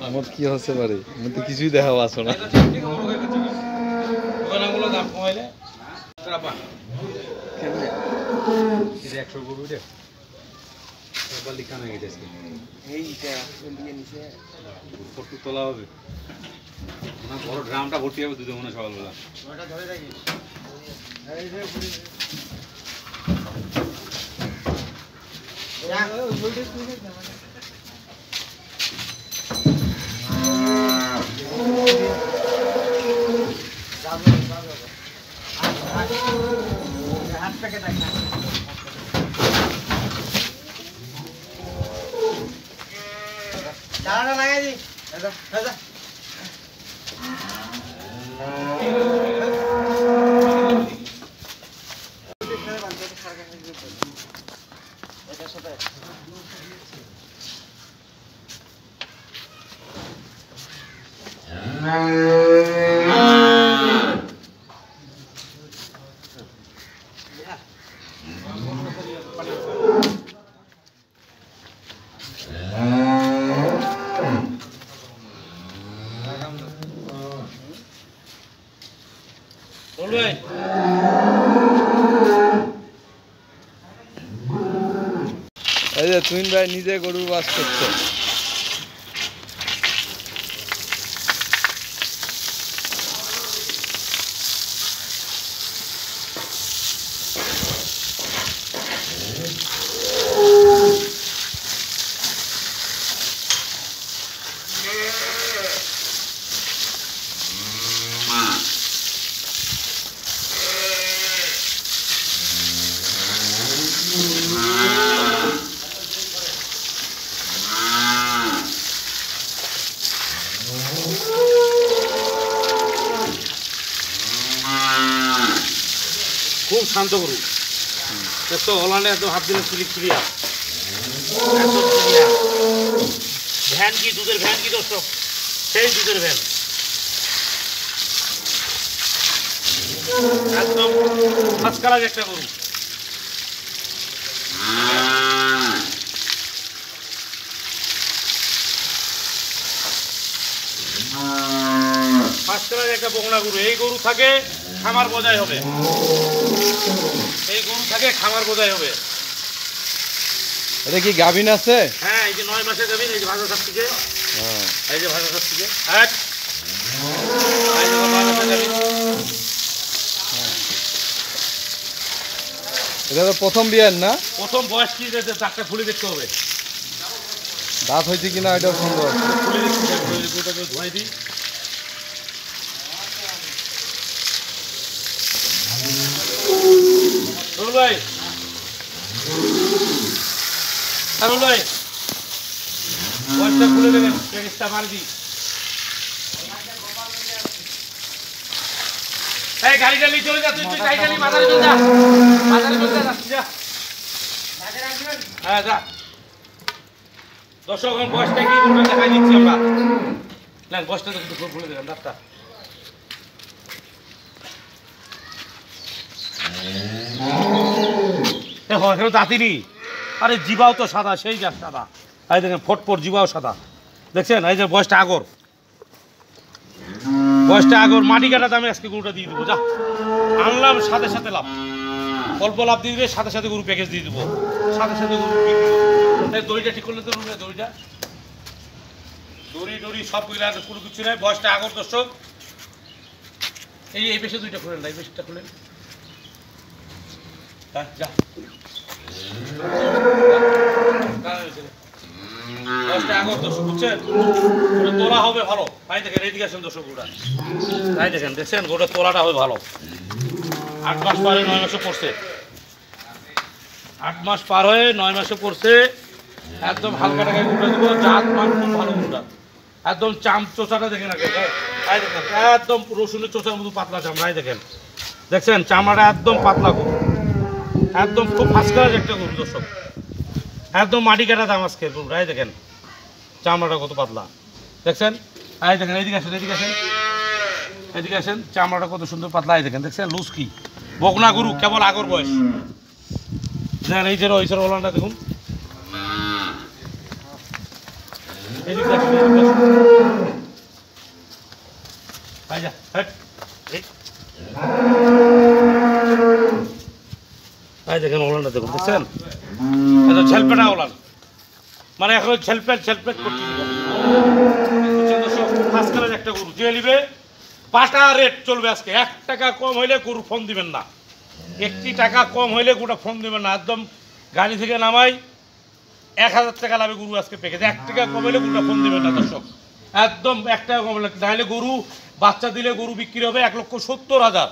আমার কি হচ্ছে পারে আমি তো কিছুই দেখা পাচ্ছ না। তোলা হবে বড় ড্রামটা ভর্তি হবে দুধে মনে সকালবেলা। লাগাই দি এই যে তুহিন ভাই নিজে গরুর বাস করছে। খুব শান্ত গরু দেখছো হলান্ডে একদম হাত দিলে ক্লিয়ার একদম ক্লিয়ার। ভ্যান কি দুধের ভ্যান কি দর্শক সেই দুধের ভ্যান একদম ফার্স্ট ক্লাস একটা গরু। ফার্স্ট ক্লাস একটা বকনা গরু। এই গরু থাকে খামার বজায় হবে, এই গরু থাকে খামার বোঝাই হবে। এটা কি গাভিন আছে? হ্যাঁ এই যে 9 মাসের গাভিন। এই যে ভাজা সাপ থেকে এই যে ভাজা সাপ থেকে এটা তো প্রথম বিয়ার না? প্রথম বয়স কি চারটা খুলে দেখতে হবে, দাঁত হয়েছে কিনা এটাও সুন্দর। খুলে দেখতে ধোয়াই দিই। ভাই ভাই বয়সটা খুলে দেবেন, প্যাকেজটা মার দিই। এই গাড়িটা নিয়ে চলে যা, তুই গাড়িটা নিয়ে বাজারে চলে যা, বাজারে চলে যা। হ্যাঁ যা। দর্শক বয়সটা কি দেখাই দিচ্ছি আমরা। না বয়সটা তো কিন্তু খুলে দেবেন দাঁতটা। এখানে দাঁতিনি, আরে জিবাও তো সাদা, সেই যা সাদা। এই দেখেন ফটফট জিবাও সাদা, দেখছেন? এই যে বয়সটা আগর, বয়সটা আগর। মাটি কাটা দামে আজকে গরুটা দিয়ে দেবো। যা আনলাম সাথে সাথে লাভ, অল্প লাভ দিয়ে দেবে, সাথে সাথে গরু প্যাকেজ দিয়ে দেবো, সাথে সাথে গরু। দড়িটা ঠিক করলে তো রুমে দড়িটা দড়ি সব কোনো কিছু নেই। বয়সটা আগর দর্শক। এই পেশে দুইটা খুলেন না, এই পেশটা খুলেন। যা তোলা হবে ভালো। ভাই দেখেন এদিকে আসেন দর্শক, গোটা ভাই দেখেন, দেখছেন গোটা তোলাটা হবে ভালো। 8 মাস পার হয়ে 9 মাসে পড়ছে, 8 মাস পার হয়ে 9 মাসে পড়ছে। একদম হালকা টাকায় গোটা দেবো, জাত মান খুব ভালো গোটা। একদম চাম চোচাটা দেখেন আগে, ভাই দেখেন একদম রসুনের চোচার মতো পাতলা চামড়াই দেখেন, দেখছেন চামড়াটা একদম পাতলা গরু, একদম খুব ফার্স্ট ক্লাস একটা গরু দর্শক। একদম মাটি কাটা দাম আজকে গরু। এই দেখেন চামড়াটা কত পাতলা, দেখছেন? এই দেখেন এইদিকে আসেন, এইদিকে আসেন, এদিকে আসেন, চামড়াটা কত সুন্দর পাতলা, এই দেখেন, দেখছেন লুজ কি বকনা গরু, কেবল আগর বয়স। দেখেন এই যে ওই সর ওলানটা দেখুন, এদিকে আসেন, এদিকে আসেন। এই যা, হেট, এই। এই দেখেন ওলানটা দেখুন, দেখছেন এত ছেলপেটা ওলান, মানে এখন ছেলপেট করতে ফার্স্ট ক্লাস একটা গরু যে নিবে পাটা রেট চলবে আজকে। 1 টাকা কম হইলে গরু ফোন দিবেন না, 1 টাকা কম হইলে গরুটা ফোন দিবেন না, একদম গাড়ি থেকে নামাই 1000 টাকা লাভে গরু আজকে প্যাকেজ। 1 টাকা কম হইলে গরুটা ফোন দিবেন না দর্শক, একদম 1 টাকা কম হলে, নাহলে গরু বাচ্চা দিলে গরু বিক্রি হবে 1,70,000,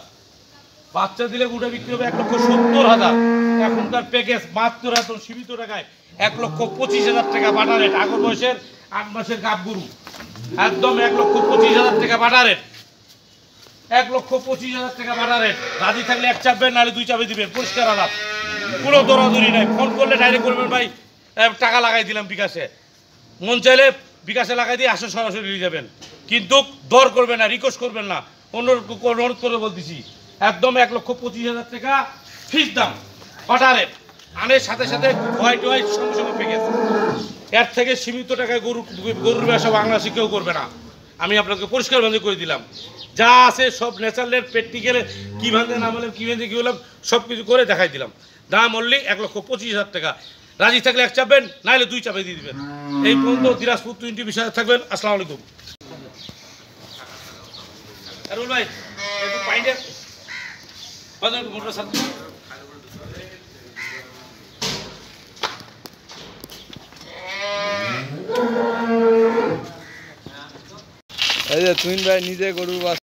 বাচ্চা দিলে গরুটা বিক্রি হবে 1,70,000। এখনকার প্যাকেজ মাত্র এত সীমিত টাকায় 1,25,000 টাকা বাটা রেট। আগর বয়সের 8 মাসের গাব গরু একদম 1,25,000 টাকা বাটা রেট, 1,25,000 টাকা বাটা রেট। রাজি থাকলে 1 চাপবেন, নাহলে 2 চাপে দিবেন, পরিষ্কার আলাপ, কোনো দৌড়াদৌড়ি নাই। ফোন করলে ডাইরেক্ট করবেন, ভাই টাকা লাগাই দিলাম বিকাশে, মন চাইলে বিকাশে লাগাই দিয়ে আসে সরাসরি নিয়ে যাবেন, কিন্তু দর করবেন না, রিকোয়েস্ট করবেন না, অনুরোধ করে বলতেছি। একদম 1,25,000 টাকা ফিস দাম বাটা রেট, আনের সাথে সাথে হোয়াইট সঙ্গে সঙ্গে প্যাকেজ। এর থেকে সীমিত টাকায় গরুর ব্যবসা বাংলাদেশে কেউ করবে না, আমি আপনাকে পরিষ্কারভাবে করে দিলাম। যা আছে সব ন্যাচারালের প্র্যাকটিক্যালে কী ভাঙতে না বললাম, কী ভেঙে কী বললাম, সব কিছু করে দেখাই দিলাম। দাম অনলি 1,25,000 টাকা। রাজি থাকলে 1 চাপবেন, নাহলে 2 চাপে দিয়ে দিবেন। এই পর্যন্ত দিনাজপুর 20 থাকবেন। আসসালামু আলাইকুম। আরুল ভাই একটু পাইন্ডে মোটর সাথে এই যে তুহিন ভাই নিজে গরু বাস